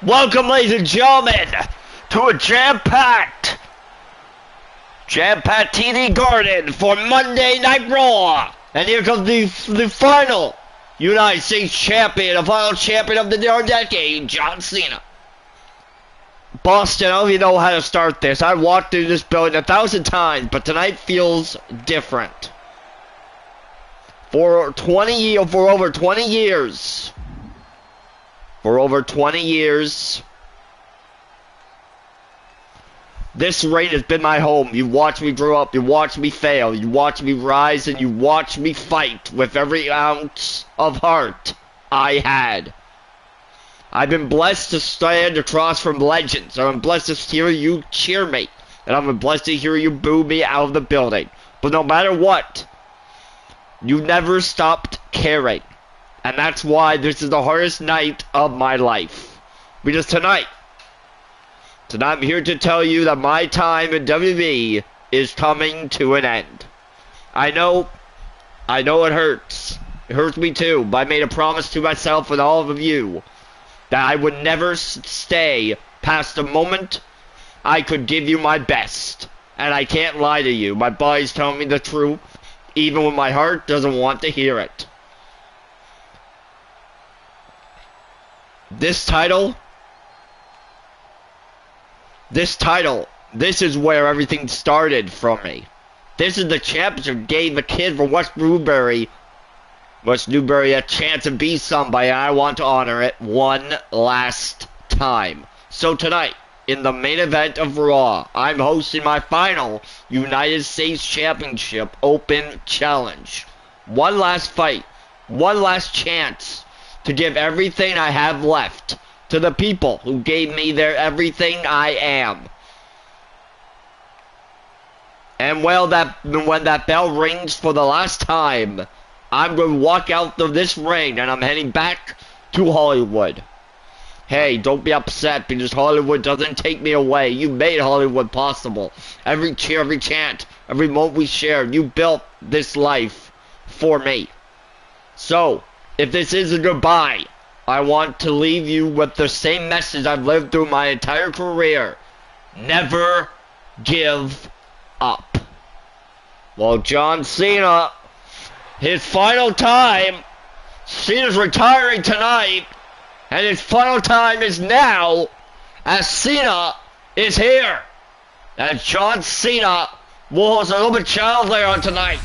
Welcome, ladies and gentlemen, to a jam-packed TD Garden for Monday Night Raw. And here comes the final United States champion, the final champion of the decade, John Cena. Boston, I don't even know how to start this. I walked through this building 1,000 times, but tonight feels different. For over 20 years, this ring has been my home. You watched me grow up, you watched me fail, you watched me rise, and you watched me fight with every ounce of heart I had. I've been blessed to stand across from legends. I've been blessed to hear you cheer me, and I've been blessed to hear you boo me out of the building. But no matter what, you never stopped caring. And that's why this is the hardest night of my life. Because tonight I'm here to tell you that my time in WWE is coming to an end. I know it hurts. It hurts me too, but I made a promise to myself and all of you that I would never stay past the moment I could give you my best. And I can't lie to you. My body's telling me the truth, even when my heart doesn't want to hear it. This title, this is where everything started from me. This is the championship gave a kid from West Newbury a chance to be somebody, and I want to honor it one last time. So tonight, in the main event of Raw, I'm hosting my final United States Championship Open Challenge. One last fight, one last chance to give everything I have left to the people who gave me their everything I am. And when that bell rings for the last time, I'm going to walk out of this ring and I'm heading back to Hollywood. Hey, don't be upset because Hollywood doesn't take me away. You made Hollywood possible. Every cheer, every chant, every moment we shared, you built this life for me. So, if this is a goodbye, I want to leave you with the same message I've lived through my entire career. Never give up. Well, John Cena, his final time, Cena's retiring tonight, and his final time is now, as Cena is here. And John Cena will host an open challenge later on tonight.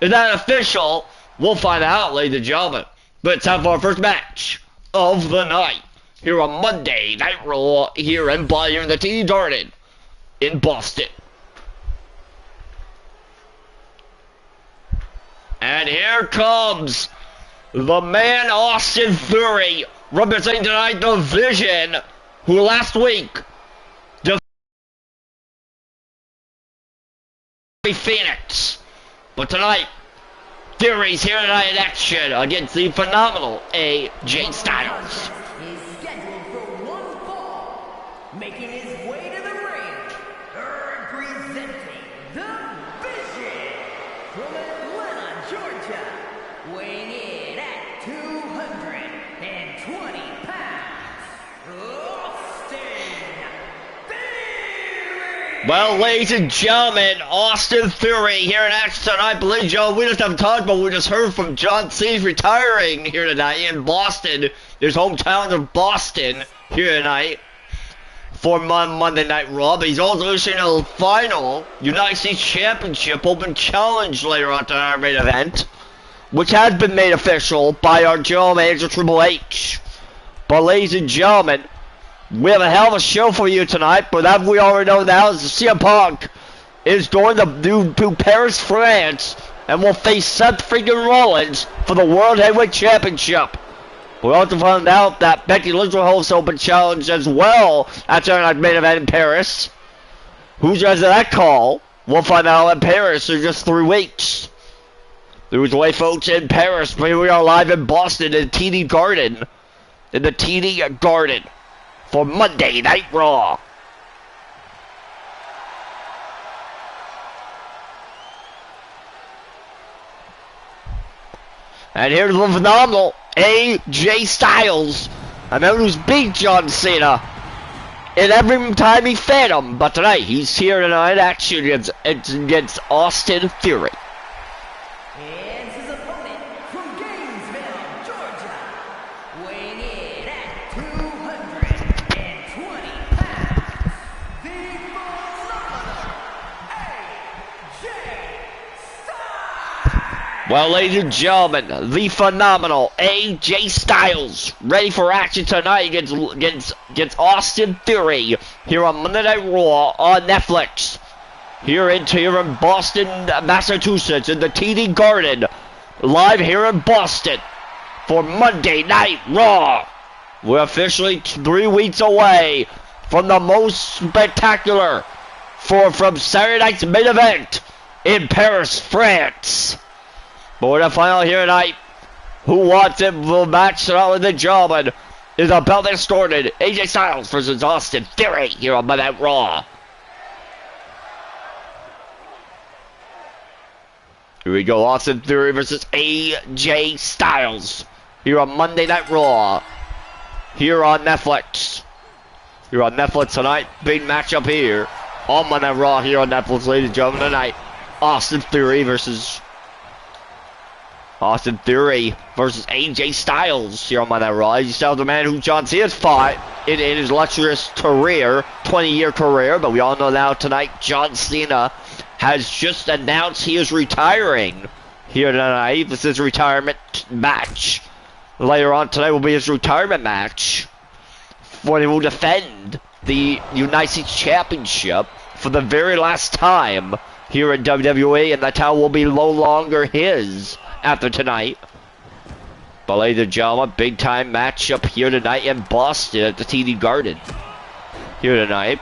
Is that official? We'll find out, ladies and gentlemen. But it's time for our first match of the night here on Monday Night Raw here in the TD Garden in Boston. And here comes the man Austin Theory, representing tonight the Vision, who last week defeated Phoenix. But tonight, Theory's here tonight in action against the phenomenal AJ Styles. He's scheduled for one fall, making his way to the ring, representing the Vision from Atlanta, Georgia, weighing in at 220 pounds, Austin Theory! Well, ladies and gentlemen, Austin Theory here in action tonight. Believe Joe, we just haven't talked about, we just heard from John Cena's retiring here tonight in Boston. His hometown of Boston here tonight for Monday Night Raw. But he's also issuing a final United States Championship Open Challenge later on tonight, our main event, which has been made official by our general manager Triple H. But ladies and gentlemen, we have a hell of a show for you tonight, but as we already know now, CM Punk is going to Paris, France, and will face Seth freakin Rollins for the World Heavyweight Championship. We also found out that Becky Lynch will host Open Challenge as well after our main event in Paris. Who's answering that call? We'll find out in Paris in just 3 weeks. There's away, folks, in Paris, but here we are live in Boston in TD Garden. In the TD Garden for Monday Night Raw. And here's the phenomenal AJ Styles A man who's beat John Cena in every time he fed him. But tonight, he's here tonight action against Austin Theory. And his opponent from Gainesville, Georgia, weighing in at 220 pounds, the phenomenal AJ Styles. Well, ladies and gentlemen, the phenomenal AJ Styles ready for action tonight against Austin Theory here on Monday Night Raw on Netflix. Here in Boston, Massachusetts, in the TD Garden, live here in Boston for Monday Night Raw. We're officially 3 weeks away from the most spectacular from Saturday night's main event in Paris, France. But we're gonna find out here tonight who wants it. The match tonight with the gentleman is about to started. AJ Styles versus Austin Theory here on Monday Night Raw. Here we go, Austin Theory versus AJ Styles here on Monday Night Raw. Here on Netflix. Here on Netflix tonight. Big matchup here on Monday Night Raw here on Netflix, ladies and gentlemen, tonight. Austin Theory versus AJ Styles here on Monday Night Raw. AJ Styles, the man who John Cena's fought in his illustrious career, 20-year career, but we all know now tonight John Cena has just announced he is retiring here tonight. This is his retirement match. Later on tonight will be his retirement match when he will defend the United States Championship for the very last time here in WWE, and that title will be no longer his after tonight. But ladies and gentlemen, big time matchup here tonight in Boston at the TD Garden. Here tonight.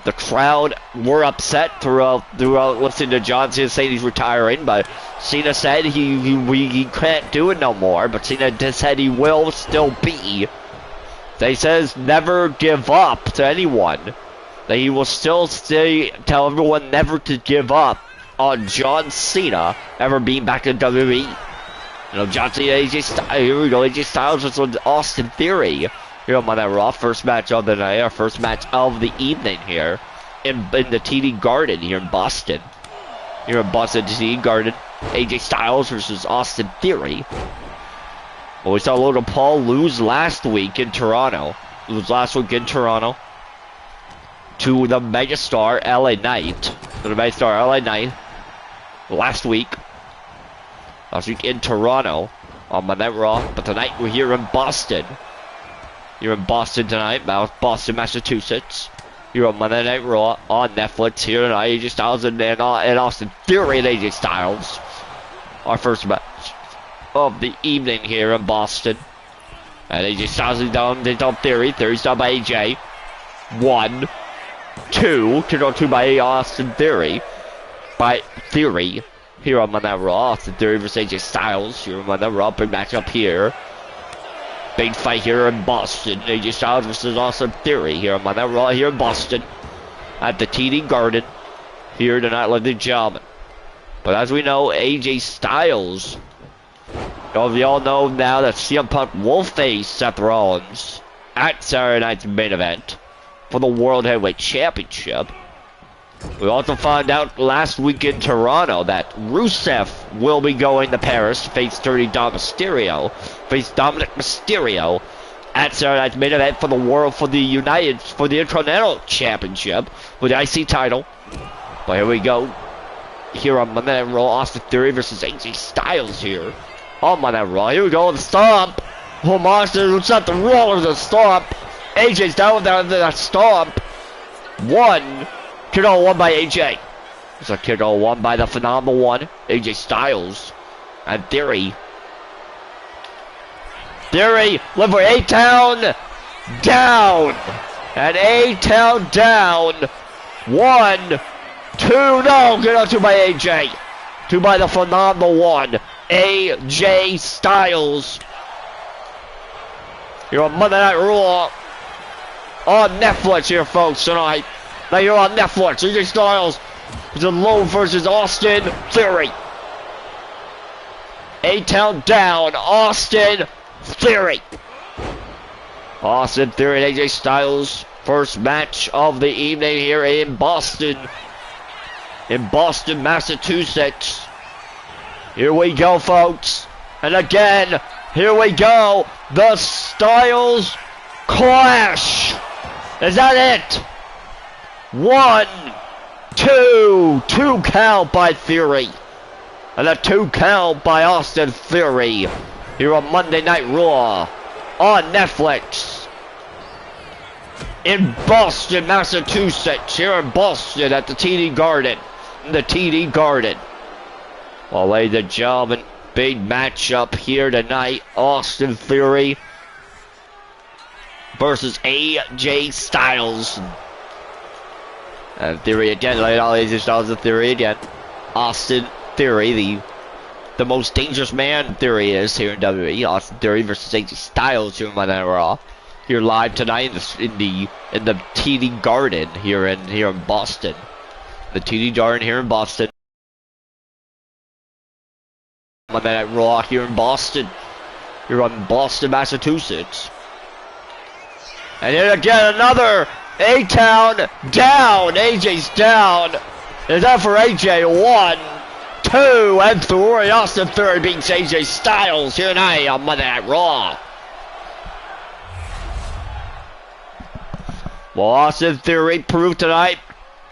The crowd were upset throughout listening to John Cena say he's retiring, but Cena said he can't do it no more, but Cena just said he will still be. They says never give up to anyone. That he will still tell everyone never to give up on John Cena ever being back in WWE. You know, John Cena, AJ Styles, here we go, AJ Styles versus Austin Theory. Here on Monday Night Raw, first match of the night, our first match of the evening here in the TD Garden here in Boston. Here in Boston, TD Garden, AJ Styles versus Austin Theory. Well, we saw Logan Paul lose last week in Toronto. To the megastar LA Knight. Last week in Toronto on Monday Night Raw, but tonight we're here in Boston. You're in Boston tonight, Boston, Massachusetts. You're on Monday Night Raw on Netflix here tonight. AJ Styles and Austin Theory and AJ Styles. Our first match of the evening here in Boston. And AJ Styles is down Theory. Theory's down by AJ. 1, 2. 2 by Austin Theory. By Theory. Here on Monday Night Raw. Austin Theory versus AJ Styles. Here on Monday Night Raw. Big matchup here. Big fight here in Boston. AJ Styles versus Austin Theory here on Monday Night Raw here in Boston at the TD Garden here tonight, ladies and gentlemen. But as we know, AJ Styles, we all know now that CM Punk will face Seth Rollins at Saturday night's main event for the World Heavyweight Championship. We also found out last week in Toronto that Rusev will be going to Paris to face Dominic Mysterio at Saturday night's main event for the Intercontinental Championship with the IC title. But here we go. Here on Monday Night Raw, Austin Theory versus AJ Styles here on Monday Night Raw. Here we go, the stomp. Oh, Monster, it's not the rollers, the stomp. AJ's down with that stomp. 1. Kick out 1 by AJ. It's a kick out 1 by the phenomenal one, AJ Styles. And Theory. Theory, live for A-Town. Down. And A-Town down. 1, 2, no. Get out 2 by AJ. 2 by the phenomenal one, AJ Styles. Here on Monday Night Raw. On Netflix here, folks, tonight. Now you're on Netflix. AJ Styles is alone versus Austin Theory. A-Town down. Austin Theory. Austin Theory and AJ Styles, first match of the evening here in Boston. In Boston, Massachusetts. Here we go, folks. And again, here we go. The Styles Clash. Is that it? 1, 2. 2 count by Theory. And a 2 count by Austin Theory. Here on Monday Night Raw. On Netflix. In Boston, Massachusetts. Here in Boston at the TD Garden. The TD Garden. Well, ladies and gentlemen, big matchup here tonight. Austin Theory versus AJ Styles. And Theory again, AJ Styles and Theory again. Austin Theory, the most dangerous man Theory is here in WWE. Austin Theory versus AJ Styles here on Monday Night Raw. Here live tonight in the TD Garden here in Boston. The TD Garden here in Boston. Monday Night Raw here in Boston. Here on Boston, Massachusetts. And then again another A-Town down. AJ's down. Is that for AJ? 1, 2, and 3. Austin Theory beats AJ Styles here tonight on Monday Night Raw. Well, Austin Theory proved tonight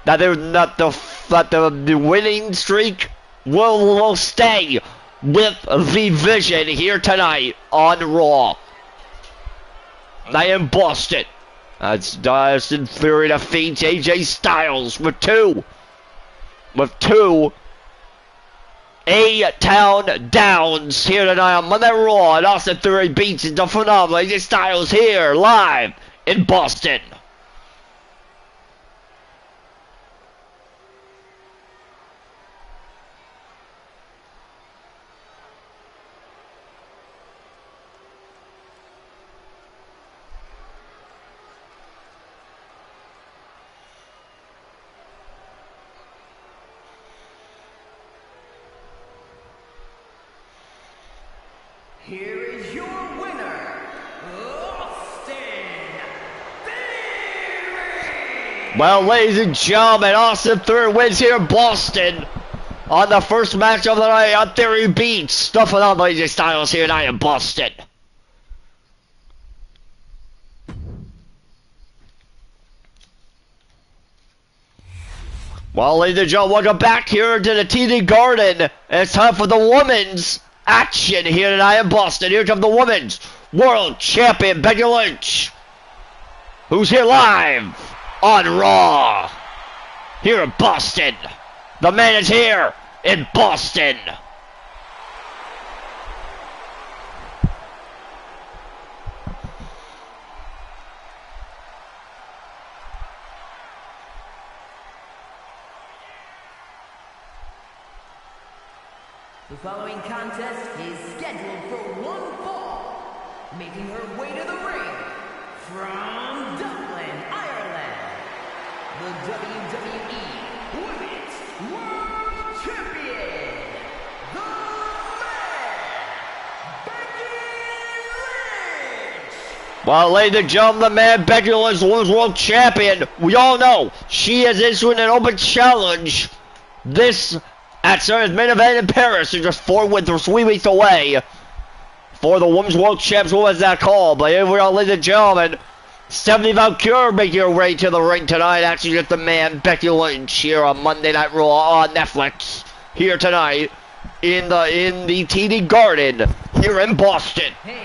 that the winning streak will stay with the Vision here tonight on Raw. I am Boston. That's Austin Theory defeats AJ Styles with two A-Town downs here tonight on Monday Night Raw. And Austin Theory beats the phenomenal AJ Styles here live in Boston. Here is your winner, Austin Theory! Well, ladies and gentlemen, Austin Theory wins here in Boston on the first match of the night. On Theory beats the phenomenal AJ Styles here tonight in Boston. Well, ladies and gentlemen, welcome back here to the TD Garden. It's time for the women's action here tonight in Boston. Here comes the Women's World Champion Becky Lynch, who's here live on Raw here in Boston. The man is here in Boston. The following contest is scheduled for one fall, making her way to the ring from Dublin, Ireland, the WWE Women's World Champion, the man, Becky Lynch. Well, ladies and gentlemen, the man Becky Lynch, the Women's World Champion. We all know she is issuing an open challenge this at Sunday's main event in Paris. They're just 3 weeks away for the Women's World Champs. What was that called? But here we are, ladies and gentlemen. Stephanie Valkyrie making her way to the ring tonight. Actually, just the man Becky Lynch here on Monday Night Raw on Netflix here tonight in the TD Garden here in Boston. And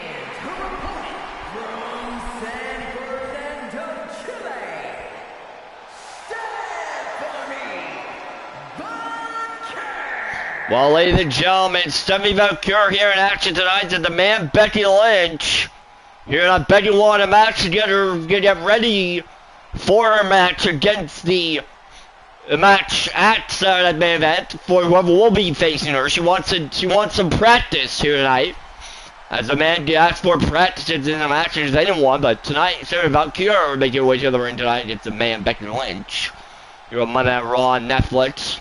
her opponent from San Fernando, Chile, Stephanie Valkyrie. Well, ladies and gentlemen, Stephanie Valkyrie here in action tonight to the man Becky Lynch. Here on Becky won a match to get ready for her match against the match at Saturday main event for whoever will be facing her. She wants some practice here tonight. As the man asked for practices in the matches they didn't want, but tonight Stephanie Valkyrie will make her way to the ring tonight against the man Becky Lynch. Here on Monday Night Raw on Netflix.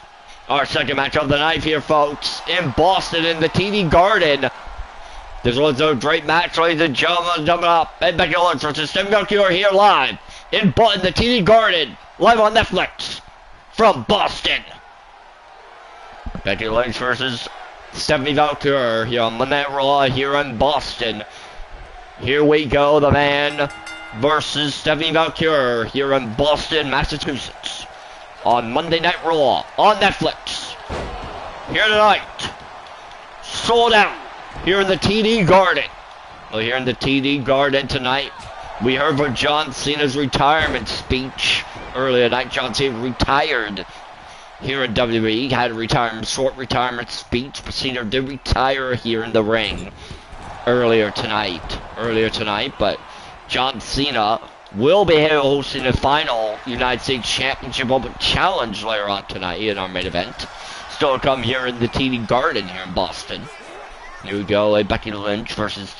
Our second match of the night here, folks, in Boston in the TD Garden. This was a great match, ladies and gentlemen. Jumping up. And Becky Lynch versus Stephanie Valkyrie here live in the TD Garden. Live on Netflix from Boston. Becky Lynch versus Stephanie Valkyrie here on Monday Night Raw here in Boston. Here we go, the man versus Stephanie Valkyrie here in Boston, Massachusetts. On Monday Night Raw on Netflix. Here tonight. Sold out. Here in the TD Garden. Well, here in the TD Garden tonight, we heard from John Cena's retirement speech. Earlier tonight, John Cena retired here in WWE. Had a short retirement speech, but Cena did retire here in the ring earlier tonight. But John Cena will be hosting the final United States Championship Open Challenge later on tonight in our main event. Still to come here in the TD Garden here in Boston. Here we go, Becky Lynch versus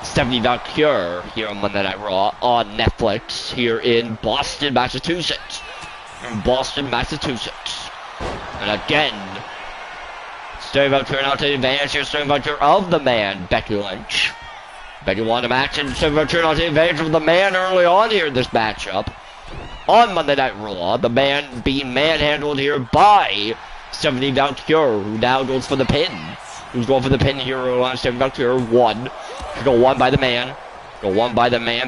Stephanie Valkyrie here on Monday Night Raw on Netflix here in Boston, Massachusetts. And again, Stephanie Valkyrie now taking advantage here. Stephanie Valkyrie of the man, Becky Lynch. Becky won the match, and Stephanie Valkyrie now taking advantage of the man early on here in this matchup. On Monday Night Raw, the man being manhandled here by Stephanie Valkyrie, who now goes for the pin. Who's going for the pin here on Stephanie Valkyrie? One. She go one by the man.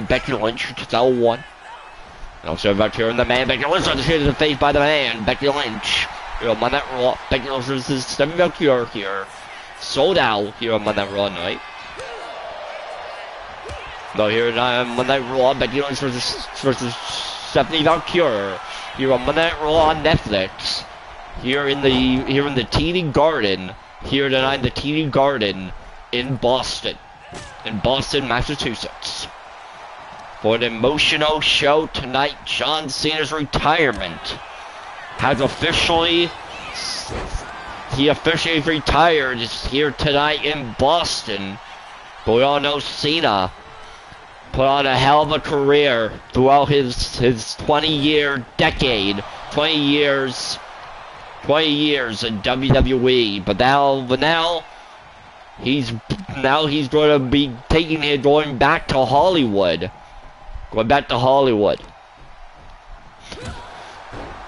Becky Lynch gets out one. Now Stephanie Valkyrie and the man. Becky Lynch on the shit in the face by the man. Becky Lynch. Here on Monday Night Raw. Becky Lynch versus Stephanie Valkyrie here. Sold out here on Monday Night Raw night. No, here on Monday Night Raw. Becky Lynch versus Stephanie Valkyrie. Here on Monday Night Raw on Netflix. Here in the TD Garden. Here tonight in the TD Garden in Boston, Massachusetts. For an emotional show tonight, John Cena's retirement has officially retired. It's here tonight in Boston. But we all know Cena put on a hell of a career throughout his 20-year decade, 20 years in WWE, but now he's going to be going back to Hollywood.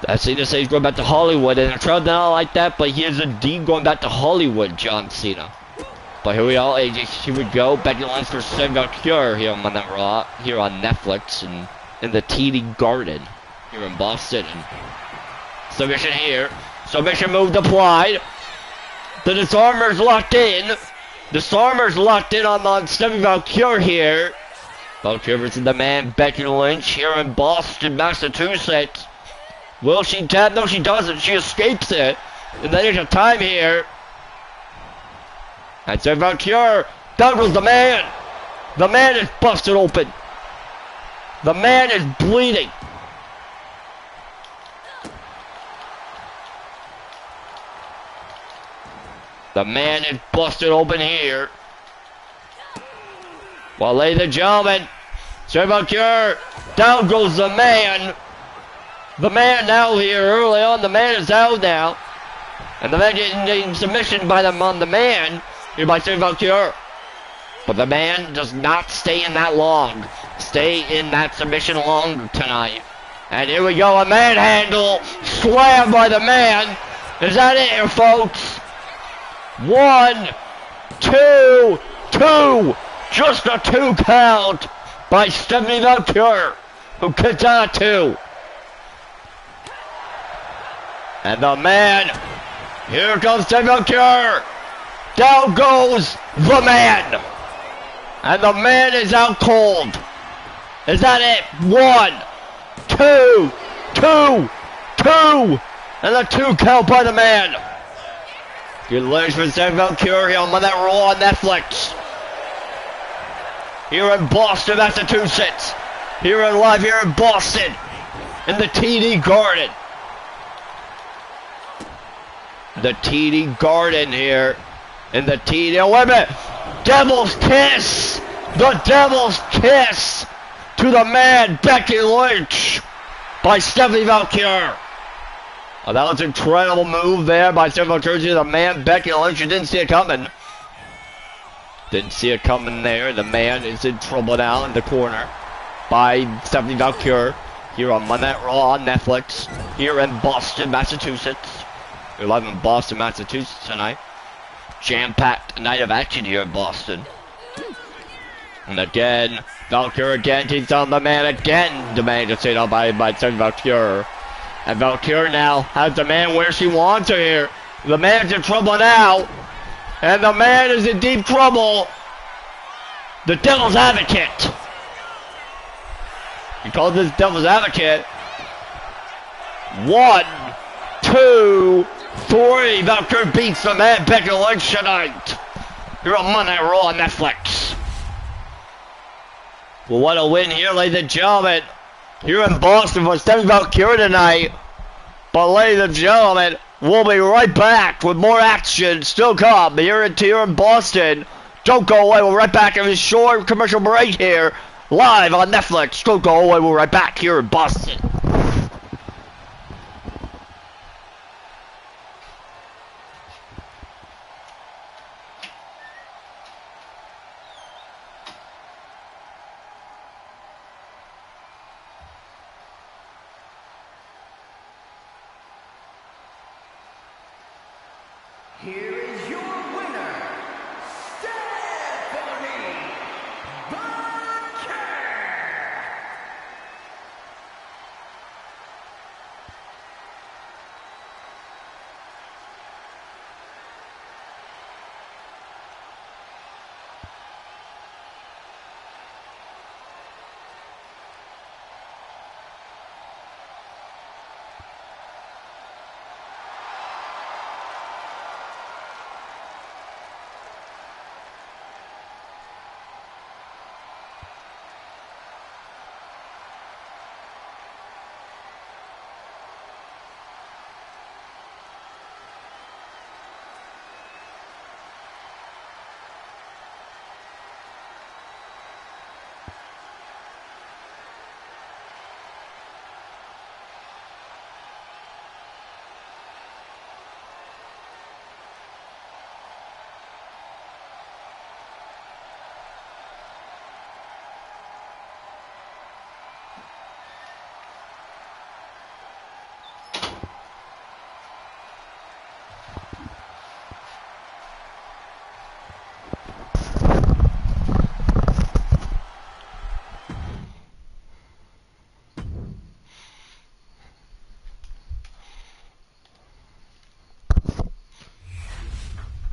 I've seen to say he's going back to Hollywood, and the crowd not like that, but he is indeed going back to Hollywood, John Cena. But here we are, here we go. Becky Lynch versus Stephanie Valkyrie here on Monday Night Raw, here on Netflix, and in the TD Garden here in Boston. Submission here. Submission move applied. The disarmer's locked in. Disarmer's locked in on Stephanie Valkyrie here. Valkyrie versus the man Becky Lynch here in Boston, Massachusetts. Will she tap? No, she doesn't. She escapes it. And then there's a time here. And Stephanie Valkyrie. Down goes the man. The man is busted open. The man is bleeding. The man is busted open here. Well, ladies and gentlemen, Stephanie Valkyrie, down goes the man. The man now here early on. The man is out now. And the man getting submission by the man here by Stephanie Valkyrie. But the man does not stay in that long. Stay in that submission long tonight. And here we go, a manhandle. Slam by the man. Is that it here, folks? 1, 2, 2. Just a 2 count by Stephanie Valkyrie, who gets out 2. And the man, here comes Stephanie Valkyrie. Down goes the man. And the man is out cold. Is that it? 1, 2, 2, 2. And a 2 count by the man. Good legs for Stephanie Valkyrie on Monday Night Raw on Netflix. Here in Boston, Massachusetts. Here in Boston. In the TD Garden. The TD Garden here. In the TD. Oh, wait a minute. Devil's Kiss. The Devil's Kiss to the man, Becky Lynch. By Stephanie Valkyrie. Oh, that was an incredible move there by Stephanie Valkyrie to the man, Becky Lynch. You didn't see it coming. Didn't see it coming there. The man is in trouble now in the corner by Stephanie Valkyrie here on Monday Night Raw on Netflix here in Boston, Massachusetts. We're live in Boston, Massachusetts tonight. Jam-packed night of action here in Boston. And again, Valkyrie again takes on the man again. Demanded to say no by Stephanie Valkyrie. And Valkyrie now has the man where she wants her here. The man's in trouble now. And the man is in deep trouble. The Devil's Advocate. He calls this Devil's Advocate. 1, 2, 3. Valkyrie beats the man Becky Lynch tonight. Here on Monday Night Raw on Netflix. Well, what a win here, ladies and gentlemen. Here in Boston for Stephanie Valkyrie tonight. But ladies and gentlemen, we'll be right back with more action still come here in Boston. Don't go away. We're right back in this short commercial break here, live on Netflix. Don't go away. We're right back here in Boston. Here is your winner, Stephanie Valkyrie.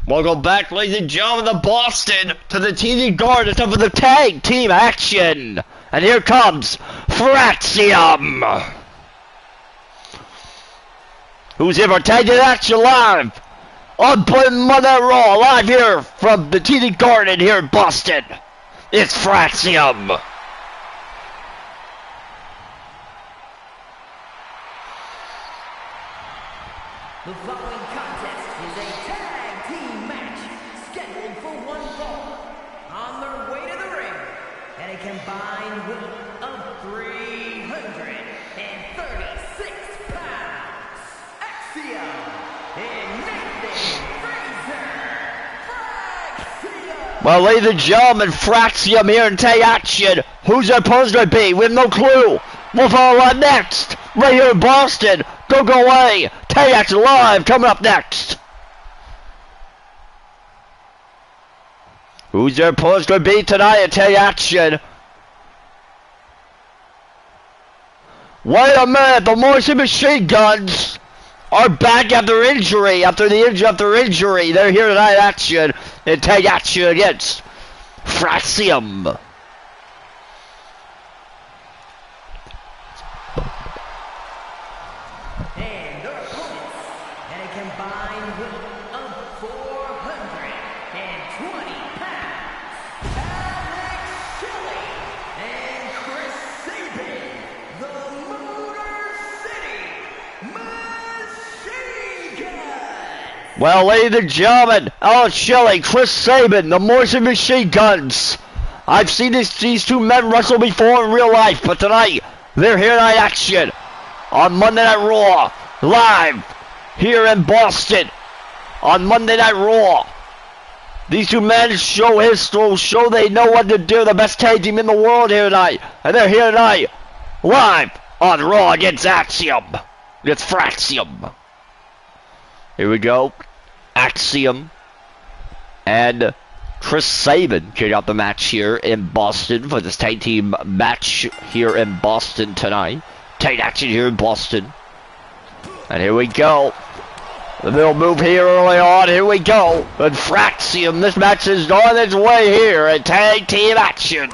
Welcome back, ladies and gentlemen, to Boston, to the TD Garden. It's time for the tag team action. And here comes Fraxium. Who's here for tag team action live on Monday Night Raw, live here from the TD Garden here in Boston. It's Fraxium. The following contest is a tag team match scheduled for one fall. On their way to the ring, at a combined weight of 336 pounds, Axiom and Nathan Fraser. Fraxium! Well, ladies and gentlemen, Fraxium here in tag action. Who's their opponent going to be? We have no clue. We'll follow on next, right here in Boston. Don't go away. Tag action live coming up next. Who's their opponent going to be tonight at tag action? Wait a minute, the Morrison Machine Guns are back after injury. After injury, they're here tonight at action in tag action against Fraxium. And their opponents, at a combined weight of 420 pounds, Alex Shelley and Chris Sabin, the Motor City Machine Guns. Well, ladies and gentlemen, Alex Shelley, Chris Sabin, the Morrison Machine Guns. I've seen these two men wrestle before in real life, but tonight, they're here tonight action on Monday Night Raw, live here in Boston on Monday Night Raw. These two men show history, show they know what to do. The best tag team in the world here tonight. And they're here tonight, live on Raw against Axiom. It's Fraxium. Here we go. Axiom and Chris Sabin kick out the match here in Boston for this tag team match here in Boston tonight. Tag action here in Boston. And here we go. The middle move here early on. Here we go. And Fraxium, this match is on its way here in tag team action.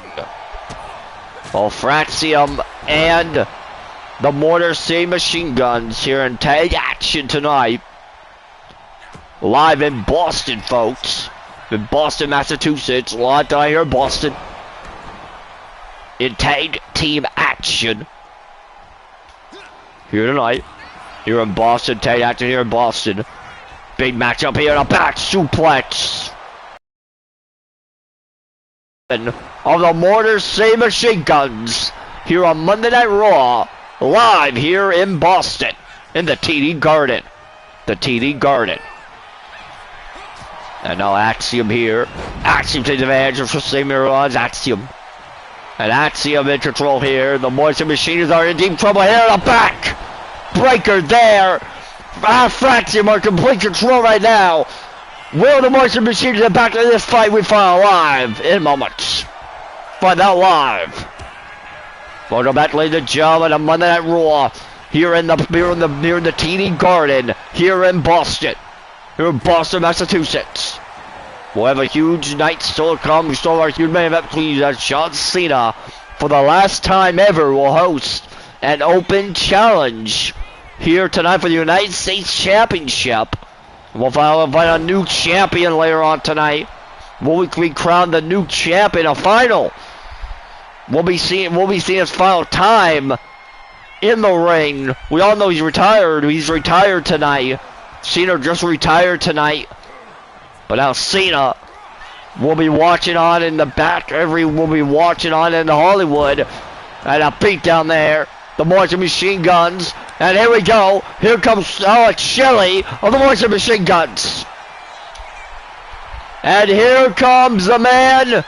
Well, Fraxium and the Motor City Machine Guns here in tag action tonight. Live in Boston, folks. In Boston, Massachusetts. Live tonight here in Boston. In tag team action. Here tonight. Here in Boston, tag action here in Boston. Big matchup here in a back suplex. Of the Motor City Machine Guns. Here on Monday Night Raw. Live here in Boston. In the TD Garden. The TD Garden. And now Axiom here. Axiom takes advantage of Rollins. Axiom. And Axiom in control here. The Motor Machines are in deep trouble here in the back. Breaker there. Fraxium are in complete control right now. Will the Motor Machines get back to this fight? We find out live in moments. Find out live. Welcome back, ladies and gentlemen, on Monday Night Raw. Here in the TD Garden. Here in Boston. Here in Boston, Massachusetts. We'll have a huge night still to come. We still have our huge main event between John Cena, for the last time ever, will host an open challenge here tonight for the United States Championship. We'll find a new champion later on tonight. Will we crown the new champ in a final? We'll be seeing his final time in the ring. We all know he's retired. He's retired tonight. Cena just retired tonight. But now Cena will be watching on in the back. We'll be watching on in Hollywood. And a beat down there. The Motor Machine Guns. And here we go. Here comes Alex Shelley of the Motor Machine Guns. And here comes the man,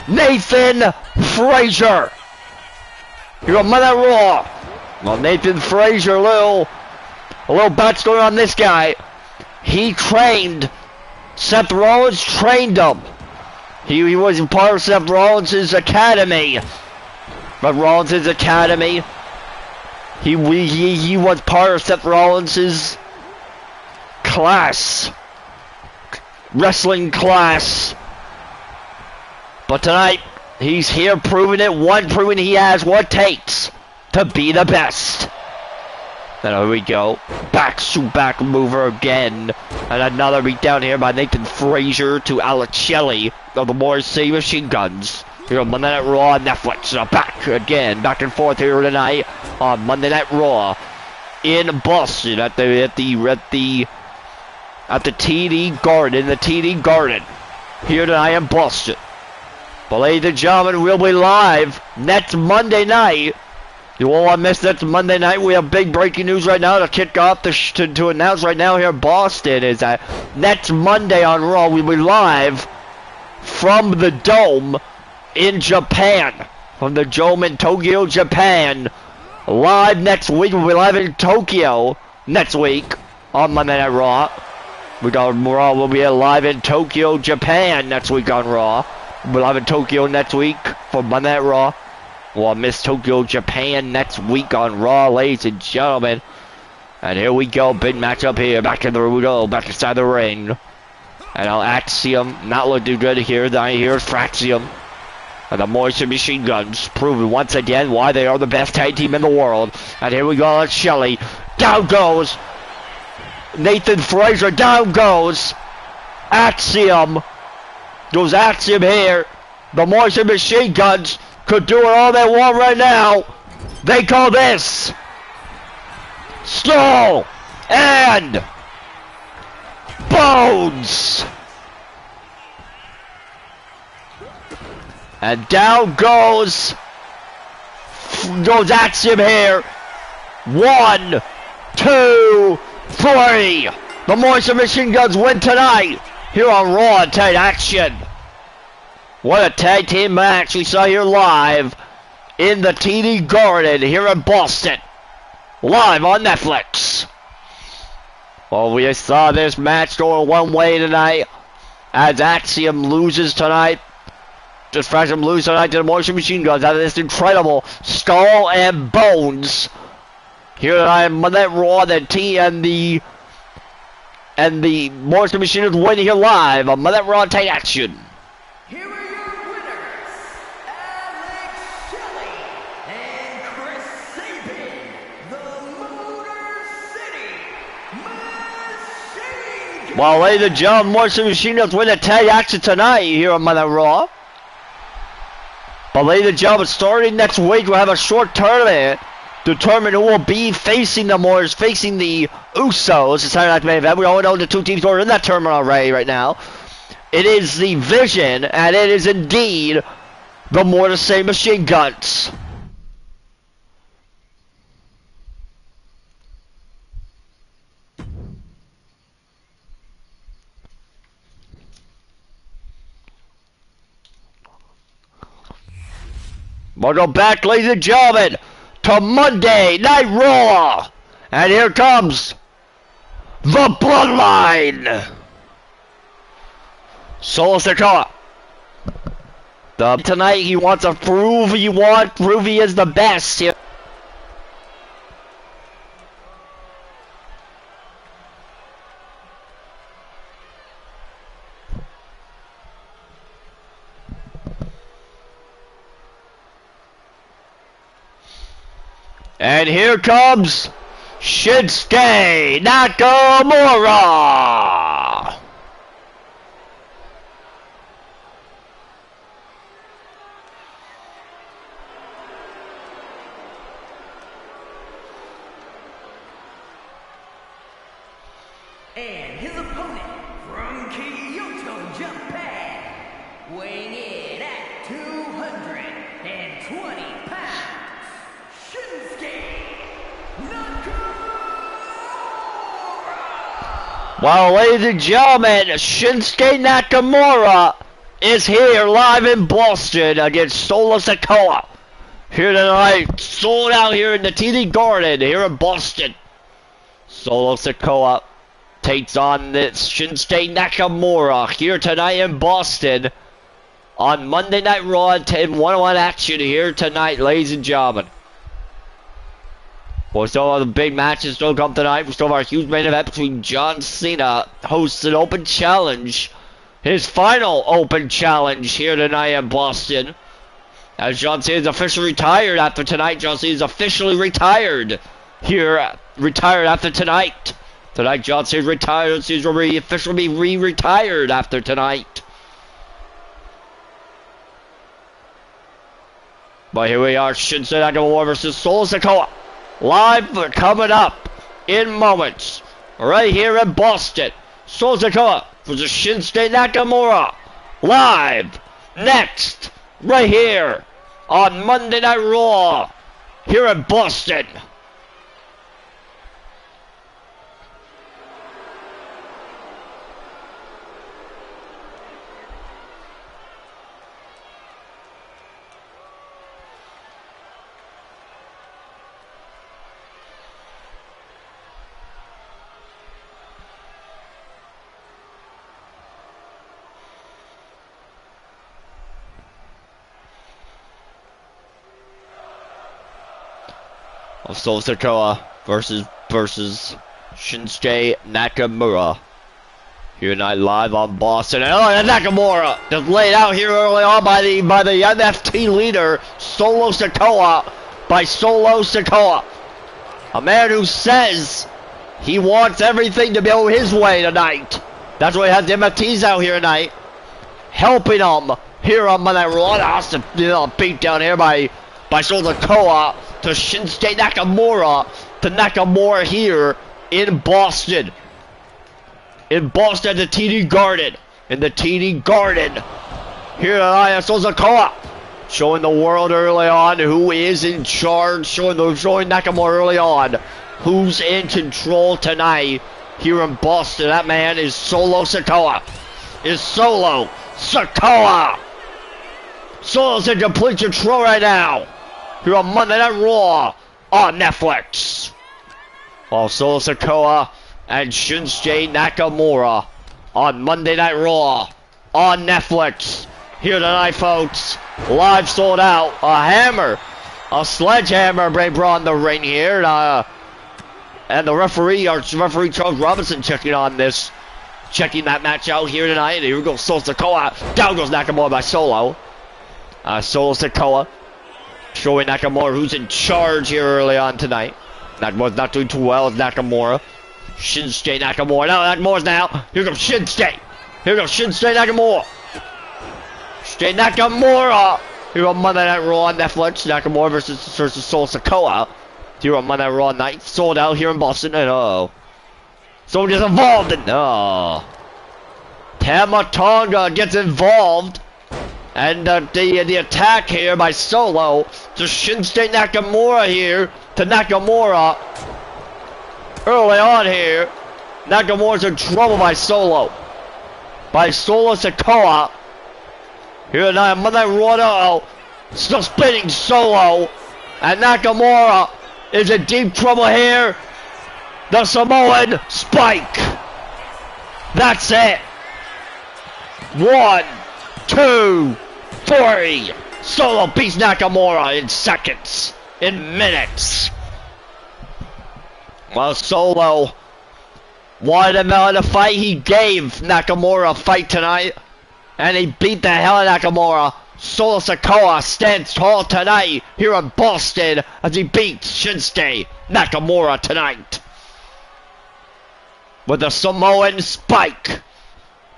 Nathan Frazier. Here on Monday Night Raw. Well, Nathan Frazier, a little backstory on this guy. He trained, Seth Rollins trained him. He was part of Seth Rollins' academy. But Rollins' academy, he was part of Seth Rollins' class, wrestling class. But tonight, he's here proving it, proving he has what it takes to be the best. And here we go. Back mover again. And another beatdown here by Nathan Frazier to Alex Shelley of the Motor City Machine Guns. Here on Monday Night Raw on Netflix. Back again, back and forth here tonight on Monday Night Raw in Boston at the TD Garden, the TD Garden here tonight in Boston. But ladies and gentlemen, we'll be live next Monday night. You won't want to miss next Monday night. We have big breaking news right now to kick off to announce right now here in Boston is that next Monday on Raw we'll be live from the Dome in Japan. From the Dome in Tokyo, Japan. Live next week. We'll be live in Tokyo next week on Monday Night Raw. We'll be live in Tokyo, Japan next week on Raw. We'll be live in Tokyo next week for Monday Night Raw. We'll miss Tokyo, Japan next week on Raw, ladies and gentlemen. And here we go. Big matchup here. Back in the Rhodes, back inside the ring. And now Axiom not looking good here. Then here's Fraxium. And the Motor Machine Guns proving once again why they are the best tag team in the world. And here we go, that's Shelley. Down goes Nathan Frazier. Down goes Axiom. Goes Axiom here. The Motor Machine Guns could do it all they want right now. They call this Skull and Bones. And down goes Axiom here. 1, 2, 3. The Motor Machine Guns win tonight here on Raw Tag Action. What a tag team match we saw here live in the TD Garden here in Boston. Live on Netflix. Well, we saw this match going one way tonight as Axiom loses tonight. Just fresh him lose tonight to the Martian Machine Guns out of this incredible Skull and Bones. Here tonight, Monday Raw, the T and the Martian Machine Guns win here live on Monday Raw Tag Action. Here are your winners, Alex Shelley and Chris Sabin, the Motor City Machine Guns. Well, ladies and gentlemen, Martian Machine Guns win the Tag Action tonight here on Monday Raw. But ladies and gentlemen, starting next week, we'll have a short tournament to determine who will be facing the Usos. It's Saturday Night Main Event. We all know the two teams who are in that tournament already right now. It is the Vision, and it is indeed the Motor City Machine Guns. We'll go back, ladies and gentlemen, to Monday Night Raw. And here comes the Bloodline. Solo Sikoa. Tonight he wants to prove he is the best here. And here comes Shinsuke Nakamura. And his opponent from Kyoto, Japan, weighing in at 220 pounds, Shinsuke Nakamura. Well, ladies and gentlemen, Shinsuke Nakamura is here live in Boston against Solo Sikoa. Here tonight, sold out here in the TD Garden here in Boston. Solo Sikoa takes on this Shinsuke Nakamura here tonight in Boston on Monday Night Raw in one-on-one action here tonight, ladies and gentlemen. Well, still all the big matches still come tonight. We still have our huge main event between John Cena hosts an open challenge. His final open challenge here tonight in Boston. As John Cena is officially retired after tonight. John Cena is officially retired here. Retired after tonight. Tonight, John Cena is retired. Cena will be officially re-retired after tonight. But here we are, Shinsuke Nakamura versus Solo Sikoa. Live coming up in moments. Right here in Boston. Solo Sikoa versus Shinsuke Nakamura. Live next. Right here on Monday Night Raw. Here in Boston. Solo Sikoa versus Shinsuke Nakamura. Here tonight live on Boston. And Nakamura just laid out here early on by the NFT leader Solo Sikoa by Solo Sikoa. A man who says he wants everything to go his way tonight. That's why he has the MFTs out here tonight, helping him here on Monday Night Raw. Awesome, beat down here by Solo Sikoa to Shinsuke Nakamura, to Nakamura here in Boston. In Boston at the TD Garden. In the TD Garden. Here tonight, Solo Sikoa showing the world early on who is in charge, showing Nakamura early on who's in control tonight here in Boston. That man is Solo Sikoa. is Solo Sikoa. Solo's in complete control right now. Here on Monday Night Raw on Netflix. While Solo Sikoa and Shinsuke Nakamura on Monday Night Raw on Netflix. Here tonight, folks. Live sold out. A hammer. A sledgehammer being brought in the ring here. And the referee, our referee Charles Robinson, checking that match out here tonight. Here we go, Solo Sikoa. Down goes Nakamura by Solo. Solo Sikoa showing Nakamura who's in charge here early on tonight. That was not doing too well as Nakamura. Shinsuke Nakamura. Now Nakamura's now. Here goes Shinsuke. Here goes Shinsuke Nakamura. Shinsuke Nakamura. Here on Monday Night Raw on Netflix. Nakamura versus Solo Sikoa. Here on Monday Night Raw night. Sold out here in Boston. And someone gets involved. And Tama Tonga gets involved. And the attack here by Solo to Shinsuke Nakamura here. To Nakamura. Early on here. Nakamura's in trouble by Solo. By Solo Sikoa. Here tonight on Monday Night Raw. Still spinning Solo. And Nakamura is in deep trouble here. The Samoan Spike. That's it. 1, 2, 3. Solo beats Nakamura in seconds. In minutes. While Solo wanted him out of the fight, he gave Nakamura a fight tonight. And he beat the hell out of Nakamura. Solo Sikoa stands tall tonight here in Boston as he beats Shinsuke Nakamura tonight. With the Samoan Spike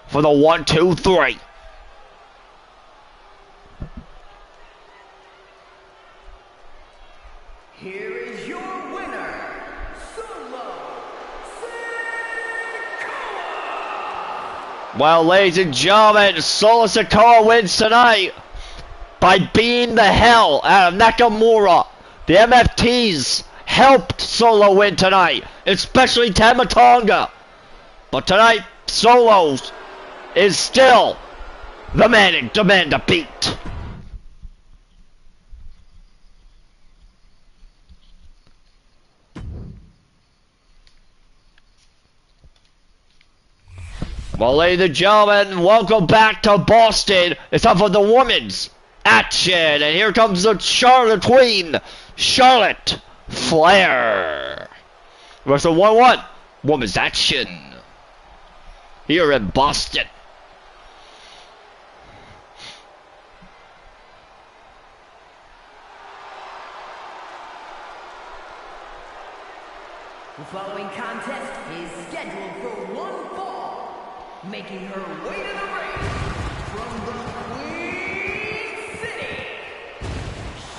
for the 1, 2, 3. Here is your winner, Solo Sikoa. Well, ladies and gentlemen, Solo Sikoa wins tonight by beating the hell out of Nakamura. The MFTs helped Solo win tonight, especially Tama Tonga. But tonight, Solo is still the man to beat. Well, ladies and gentlemen, welcome back to Boston. It's time for the women's action. And here comes the Charlotte Queen, Charlotte Flair. Versus 1-1, women's action. Here in Boston. The following contest is scheduled for one fall. Making her way to the ring from the Queen City,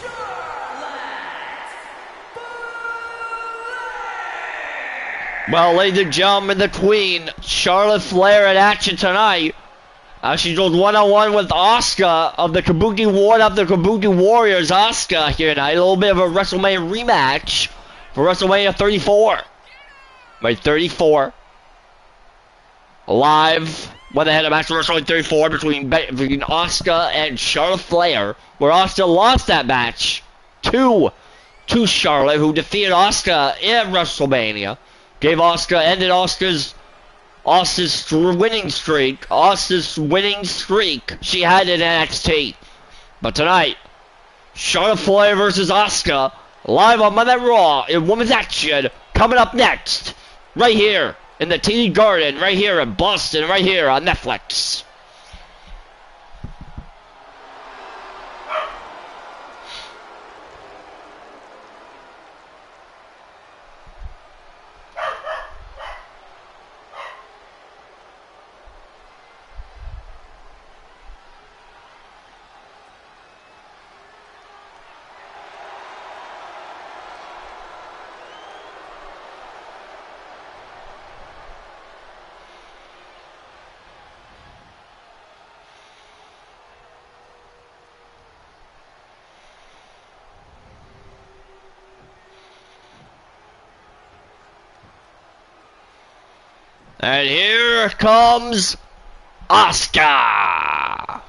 Charlotte Flair. Well, ladies and gentlemen, the Queen, Charlotte Flair in action tonight. She goes 1-on-1 with Asuka of the Kabuki Warriors. Asuka here tonight. A little bit of a WrestleMania rematch for WrestleMania 34. Right, 34. Live when they had a match for WrestleMania 34 between Asuka and Charlotte Flair, where Asuka lost that match to Charlotte, who defeated Asuka in WrestleMania. Ended Asuka's winning streak she had in NXT. But tonight, Charlotte Flair versus Asuka, live on Monday Night Raw in women's action, coming up next, right here in the TD Garden, right here in Boston, right here on Netflix. And here comes Asuka.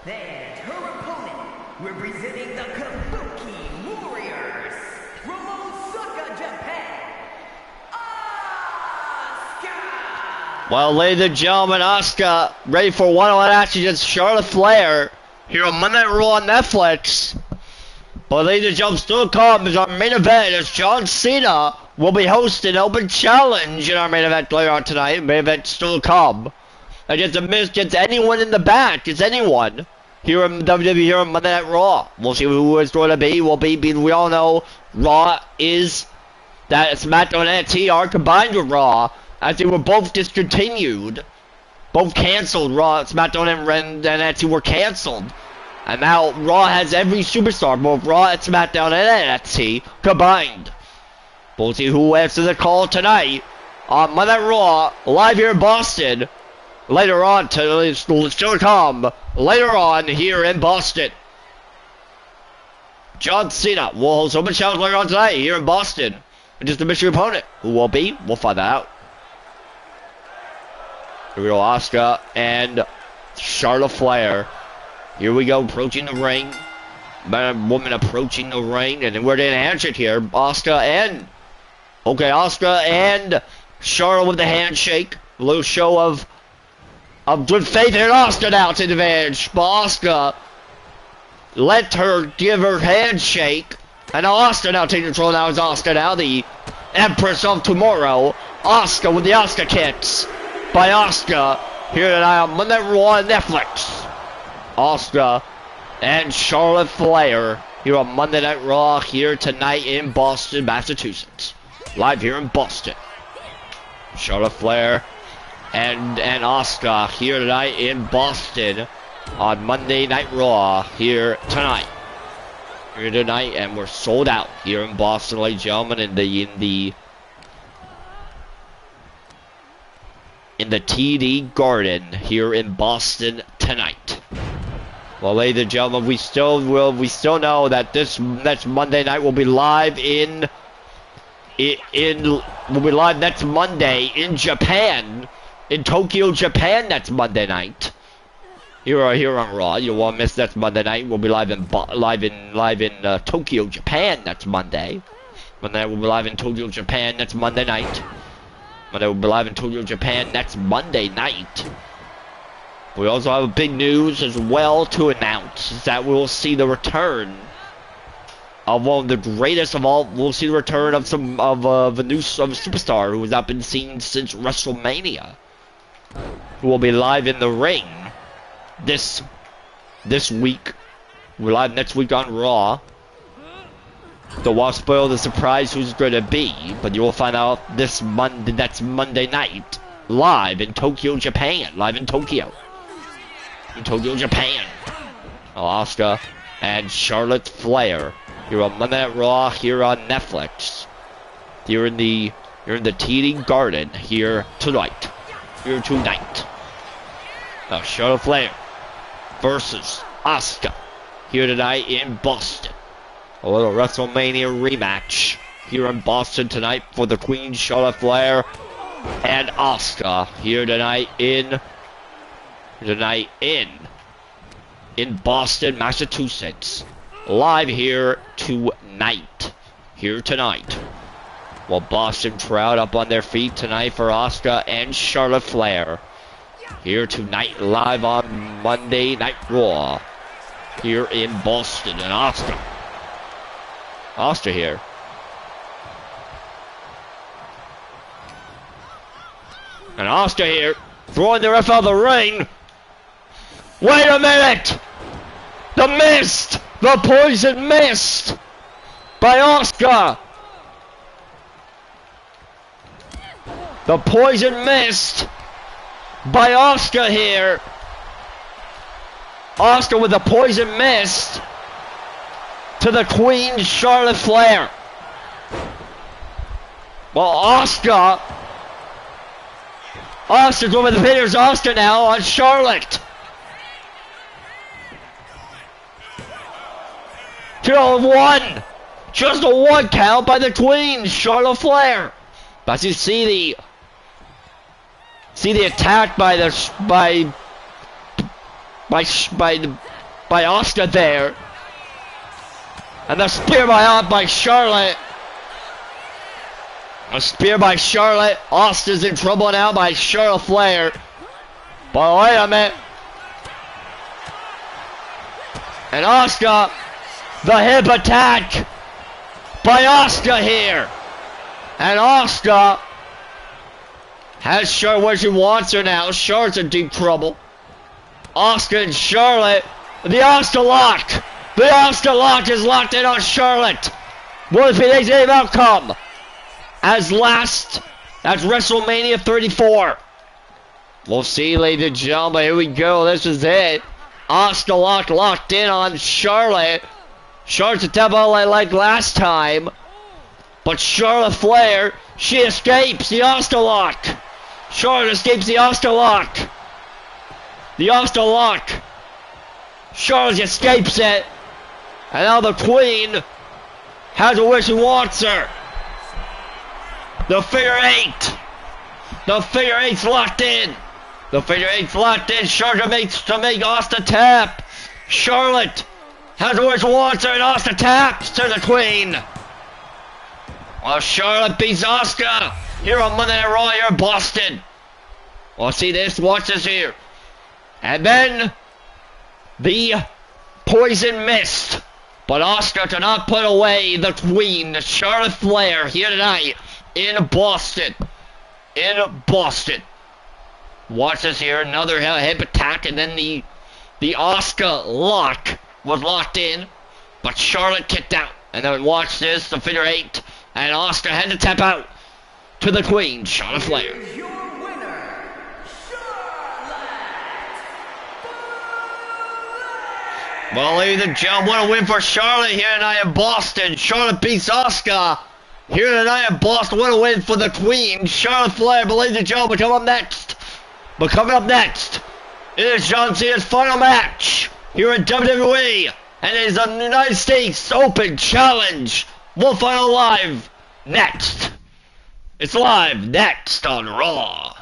And her opponent, representing the Kabuki Warriors, from Osaka, Japan, Asuka! Well, ladies and gentlemen, Asuka ready for one-on-one action against Charlotte Flair here on Monday Night Raw on Netflix. But ladies and gentlemen, still to come is our main event as John Cena will be hosting an open challenge in our main event later on tonight. Main event still to come. Against anyone in the back, it's anyone. Here in WWE, here on Monday Night Raw. We'll see who it's going to be. We all know Raw is that SmackDown and NXT are combined with Raw, as they were both discontinued. Both canceled. Raw, SmackDown, and NXT were canceled. And now Raw has every superstar, both Raw and SmackDown and NXT combined. We'll see who answers the call tonight on Monday Night Raw, live here in Boston. Later on, still to come, later on here in Boston. John Cena will host open challenge later on tonight here in Boston. And just a mystery opponent. Who will be? We'll find out. Here we go, Asuka and Charlotte Flair. Here we go, approaching the ring. Man and woman approaching the ring. And then we're in a handshake here. Asuka and Charlotte with the handshake. A little show of good faith in Asuka now to the advantage. But Asuka let her give her handshake. And now Asuka now taking control. Now is Asuka now, the Empress of Tomorrow. Asuka with the Asuka kicks by Asuka here tonight on Monday Night Raw on Netflix. Asuka and Charlotte Flair here on Monday Night Raw here tonight in Boston, Massachusetts. Live here in Boston. Charlotte Flair and Asuka here tonight in Boston on Monday Night Raw here tonight. Here tonight, and we're sold out here in Boston, ladies and gentlemen, in the TD Garden here in Boston tonight. Well, ladies and gentlemen, we still know that this next Monday night will be live next Monday in Japan. In Tokyo, Japan, next Monday night. Here on Raw. You won't miss next Monday night. We'll be live in Tokyo, Japan next Monday. Monday we'll be live in Tokyo, Japan next Monday night. Monday we'll be live in Tokyo, Japan next Monday night. We also have big news as well to announce, is that we'll see the return of one of the greatest of all. We'll see the return of a new superstar who has not been seen since WrestleMania, who will be live in the ring this week. We're live next week on Raw. So won't spoil the surprise who's going to be, but you will find out next Monday night, live in Tokyo, Japan. Live in Tokyo. In Tokyo, Japan. Asuka and Charlotte Flair here on Monday Night Raw here on Netflix. You're in the TD Garden here tonight. Here tonight. Now Charlotte Flair versus Asuka here tonight in Boston. A little WrestleMania rematch here in Boston tonight for the Queen, Charlotte Flair and Asuka here tonight in Boston, Massachusetts. Live here tonight. Here tonight. Well, Boston crowd up on their feet tonight for Asuka and Charlotte Flair. Here tonight, live on Monday Night Raw. Here in Boston, and Asuka. Asuka here. And Asuka here, throwing the ref out of the ring. Wait a minute! The mist! The poison mist! By Asuka! The poison mist by Asuka here. Asuka with the poison mist to the Queen, Charlotte Flair. Well, Asuka's going with the fingers. Asuka now on Charlotte. 2-1. Just a 1 count by the Queen, Charlotte Flair. But you see the attack by Asuka there, and the spear by Charlotte. A spear by Charlotte. Asuka's in trouble now by Charlotte Flair. But wait a minute. And Asuka, the hip attack by Asuka here. And Asuka has Charlotte where she wants her now. Charlotte's in deep trouble. Asuka and Charlotte. The Asuka lock. The Asuka lock is locked in on Charlotte. What is the next outcome? As WrestleMania 34. We'll see, ladies and gentlemen. Here we go. This is it. Asuka locked in on Charlotte. Charlotte's a tempo like last time. But Charlotte Flair, she escapes the Asuka lock. Charlotte escapes the Asuka lock. The Asuka lock. Charlotte escapes it. And now the Queen has her where she wants her. The figure 8. The figure 8's locked in. The figure 8's locked in. Charlotte makes to make Asuka tap. Charlotte has her where she wants her, and Asuka taps to the Queen. Well, Charlotte beats Asuka here on Monday Night Raw here in Boston. Well, see this, watch this here. And then the poison mist. But Asuka cannot put away the Queen, Charlotte Flair, here tonight in Boston. In Boston. Watch this here, another hip attack, and then the Asuka lock was locked in, but Charlotte kicked out. And then watch this, the figure 8, and Asuka had to tap out to the Queen, Charlotte Flair. Your winner, Well, ladies and gentlemen, what a win for Charlotte here tonight in Boston. Charlotte beats Asuka here tonight in Boston. What a win for the Queen, Charlotte Flair. But ladies and gentlemen, coming up next, it is John Cena's final match here in WWE. And it is a United States Open Challenge. We'll find out live next. It's live next on Raw.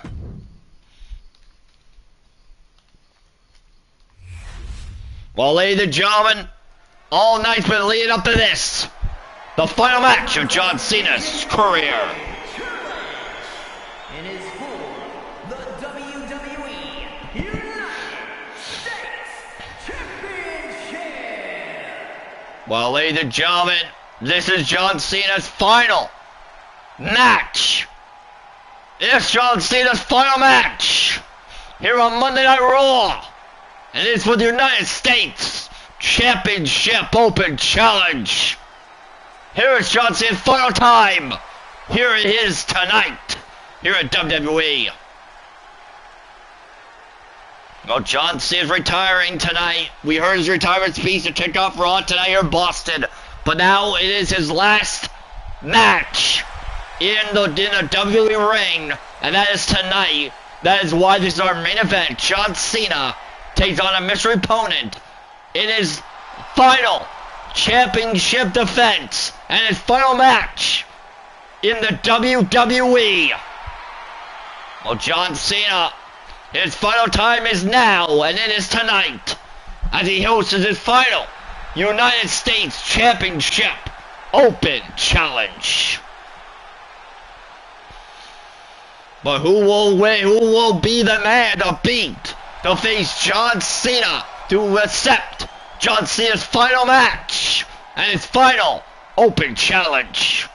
Well, ladies and gentlemen, all night's been leading up to this. The final match of John Cena's career. It is for the WWE United States Championship. Well, ladies and gentlemen, this is John Cena's final match. It's John Cena's final match here on Monday Night Raw. And it's for the United States Championship Open Challenge. Here is John Cena's final time. Here it is tonight. Here at WWE. Well, John Cena's retiring tonight. We heard his retirement speech to kick off Raw tonight here in Boston. But now it is his last match in the WWE ring. And that is tonight. That is why this is our main event. John Cena takes on a mystery opponent in his final championship defense and his final match in the WWE. Well, John Cena, his final time is now, and it is tonight, as he hosts his final United States Championship Open Challenge. But who will win? Who will be the man to beat, to face John Cena, to accept John Cena's final match and his final Open Challenge?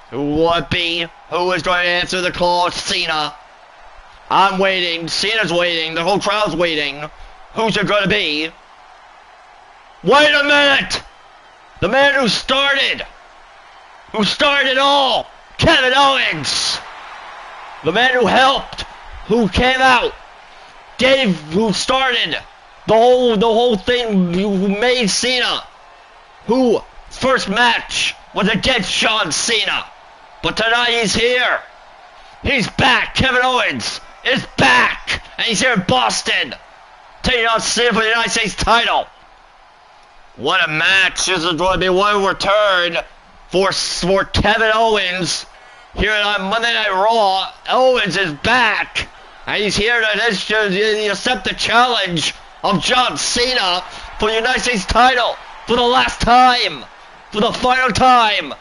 Who will it be? Who is going to answer the call? Cena. I'm waiting. Cena's waiting. The whole crowd's waiting. Who's it going to be? Wait a minute! The man who started it all, Kevin Owens. The man who helped, who came out, Dave, who started the whole thing, who made Cena, who first match was against John Cena. But tonight he's here. He's back. Kevin Owens is back. And he's here in Boston, taking on Cena for the United States title. What a match. This is going to be one return for Kevin Owens here on Monday Night Raw. Owens is back, and he's here to accept the challenge of John Cena for the United States title for the last time, for the final time.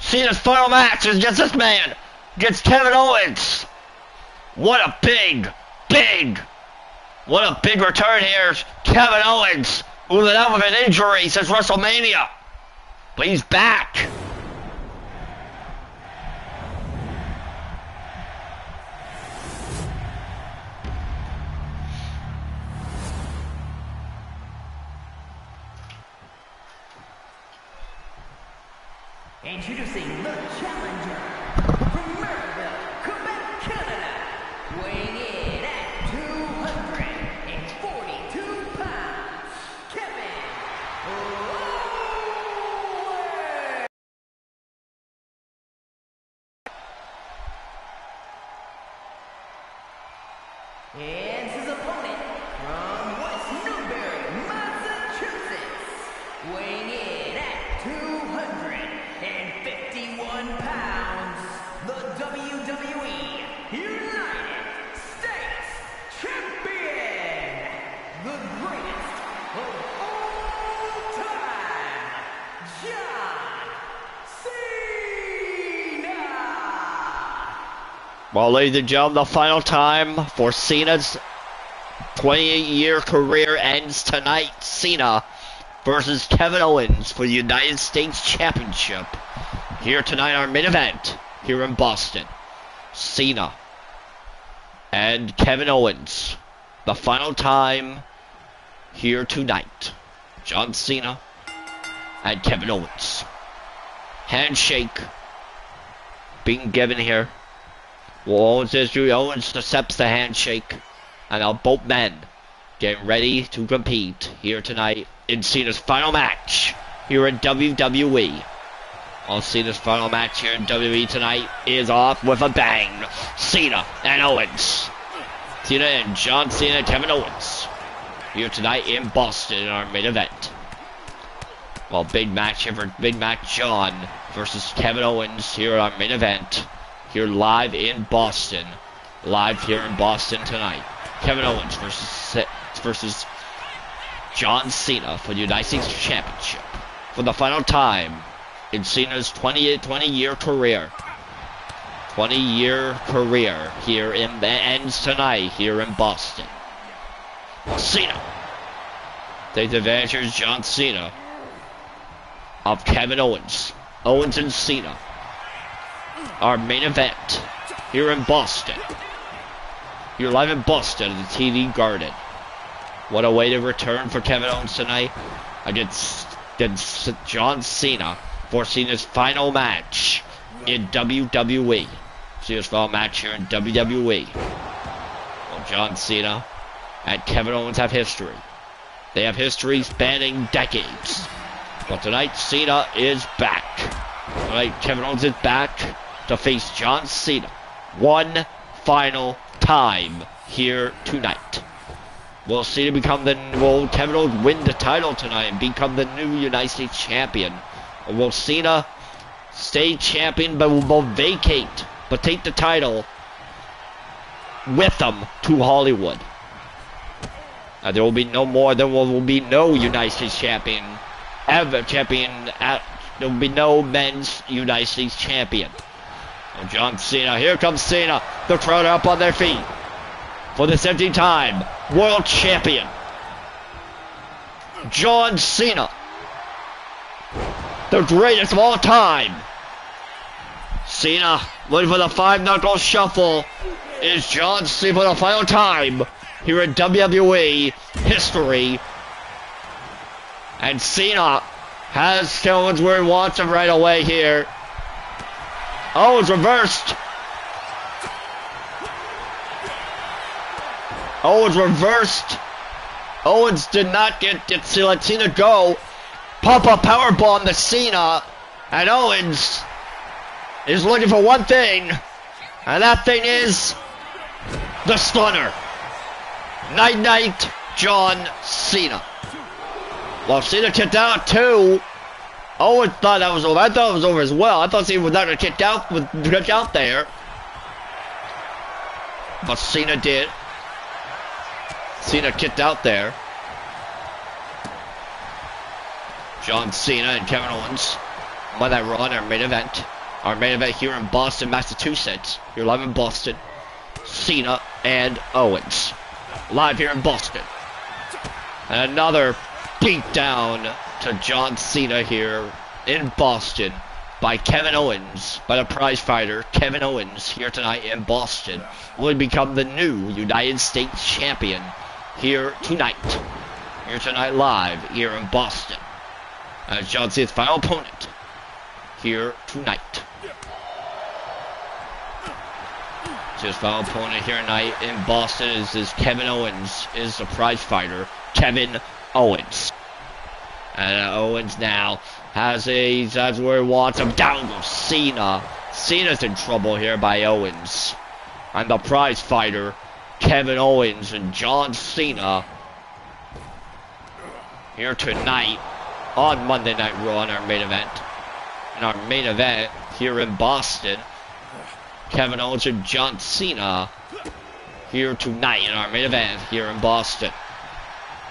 Cena's final match is against this man, against Kevin Owens. What a big return here. Kevin Owens, who's been out with an injury since WrestleMania, but he's back. Introducing the challenger from Merida, Quebec, Canada, weighing in at 242 pounds, Kevin Owens. And his opponent from West Newbury, Massachusetts, weighing in at 251 pounds, the WWE United States Champion, the greatest of all time, John Cena. Well, ladies and gentlemen, the final time for Cena's 28-year career ends tonight. Cena versus Kevin Owens for the United States Championship. Here tonight, our main event here in Boston. Cena and Kevin Owens. The final time here tonight. John Cena and Kevin Owens. Handshake being given here. Well, Owens accepts the handshake, and now both men getting ready to compete here tonight in Cena's final match here in WWE. Cena's final match here in WWE tonight is off with a bang. Cena and Owens. Cena and John Cena and Kevin Owens here tonight in Boston in our main event. Well, big match here for Big Mac John versus Kevin Owens here in our main event. Here live in Boston. Live here in Boston tonight. Kevin Owens versus John Cena for the United States Championship. For the final time in Cena's 20-year career. 20-year career here ends tonight here in Boston. Cena takes advantage of John Cena of Kevin Owens. Owens and Cena. Our main event here in Boston. You're live in Boston at the TD Garden. What a way to return for Kevin Owens tonight against John Cena for Cena's final match in WWE. Cena's final match here in WWE. Well, John Cena and Kevin Owens have history. They have history spanning decades. But tonight, Cena is back. Tonight, Kevin Owens is back to face John Cena one final time here tonight. Will Cena will Kevin Owens win the title tonight and become the new United States Champion? Or will Cena stay champion but will vacate, but take the title with them to Hollywood? There will be no United States champion ever. There will be no men's United States champion. Oh, John Cena, here comes Cena. The crowd are up on their feet for the 17th time world champion, John Cena, the greatest of all time. Cena looking for the 5-knuckle shuffle. Is John Cena for the final time here in WWE history. And Cena has Owens where he wants him right away here. Oh, it's reversed. Owens reversed. Owens did not let Cena go. Pop-up powerbomb to Cena. And Owens is looking for one thing. And that thing is the stunner. Night-night John Cena. Well, Cena kicked out too. Owens thought that was over. I thought it was over as well. I thought Cena was not going to kick out there. But Cena did. Cena kicked out there. John Cena and Kevin Owens won that Raw in our main event. Our main event here in Boston, Massachusetts. You're live in Boston. Cena and Owens. Live here in Boston. And another beatdown to John Cena here in Boston by Kevin Owens, by the prize fighter Kevin Owens here tonight in Boston, will become the new United States champion here tonight. Here tonight live here in Boston as John Cena's final opponent here tonight. His final opponent here tonight in Boston is Kevin Owens, is the prize fighter Kevin Owens. And Owens now has that's where he wants him. Down goes Cena. Cena's in trouble here by Owens. And the prize fighter, Kevin Owens and John Cena. Here tonight on Monday Night Raw in our main event. In our main event here in Boston. Kevin Owens and John Cena. Here tonight in our main event here in Boston.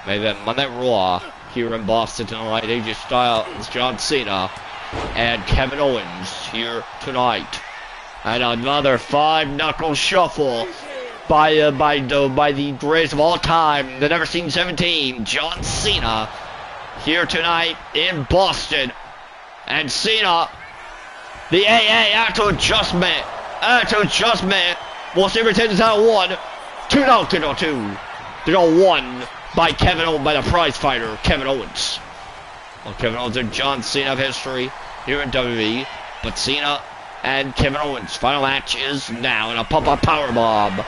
Main event Monday Night Raw. Here in Boston tonight, AJ Styles, John Cena, and Kevin Owens here tonight. And another 5-knuckle shuffle by the greatest of all time, the Never Seen 17, John Cena, here tonight in Boston. And Cena, the AA after adjustment, we'll see if he takes out 1, 2, 1. By by the prize fighter, Kevin Owens. Well, Kevin Owens and John Cena have history here in WWE, but Cena and Kevin Owens' final match is now in a pump-up powerbomb.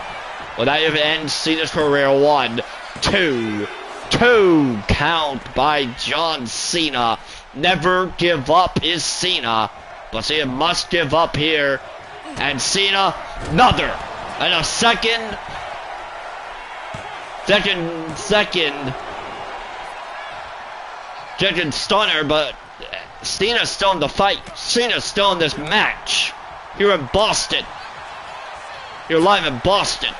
Well, that even ends Cena's career. 1, 2, 2 count by John Cena. Never give up is Cena, but Cena must give up here. And Cena, another, and a second stunner, but Cena's still in the fight. Cena's still in this match. Here in Boston. You're live in Boston.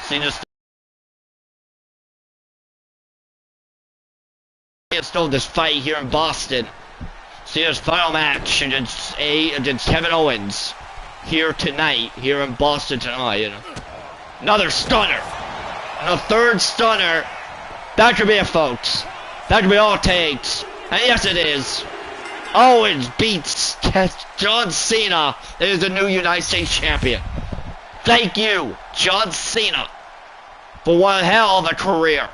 Cena's still in this fight here in Boston. Cena's final match against Kevin Owens. Here tonight, here in Boston tonight. Another stunner. And a third stunner. That could be it, folks. That could be all it takes. And yes, it is. Owens beats John Cena. It is the new United States champion. Thank you, John Cena, for one hell of a career.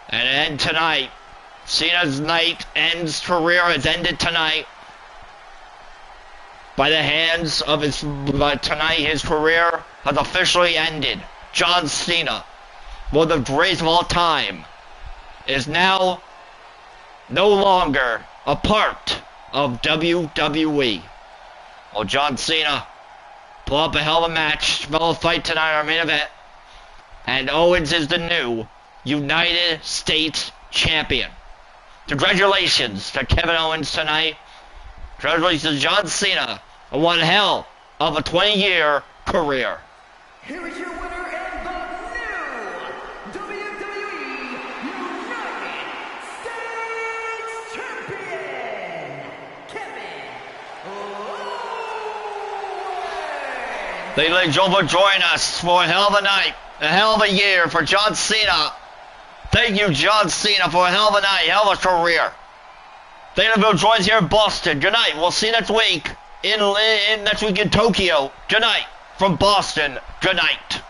And it ends tonight. Cena's career has ended tonight. By the hands of tonight, his career has officially ended. John Cena, one of the greatest of all time, is now no longer a part of WWE. Well, John Cena pull up a hell of a match, hell of a fight tonight in our main event, and Owens is the new United States champion. Congratulations to Kevin Owens tonight. Congratulations to John Cena on one hell of a 20-year career. Here is your winner and the new WWE United States Champion, Kevin Owens. Ladies and gentlemen, join us for a hell of a night, a hell of a year for John Cena. Thank you, John Cena, for a hell of a night, hell of a career. Thank you for joining us here in Boston. Good night. We'll see you next week in Tokyo. Good night from Boston. Good night.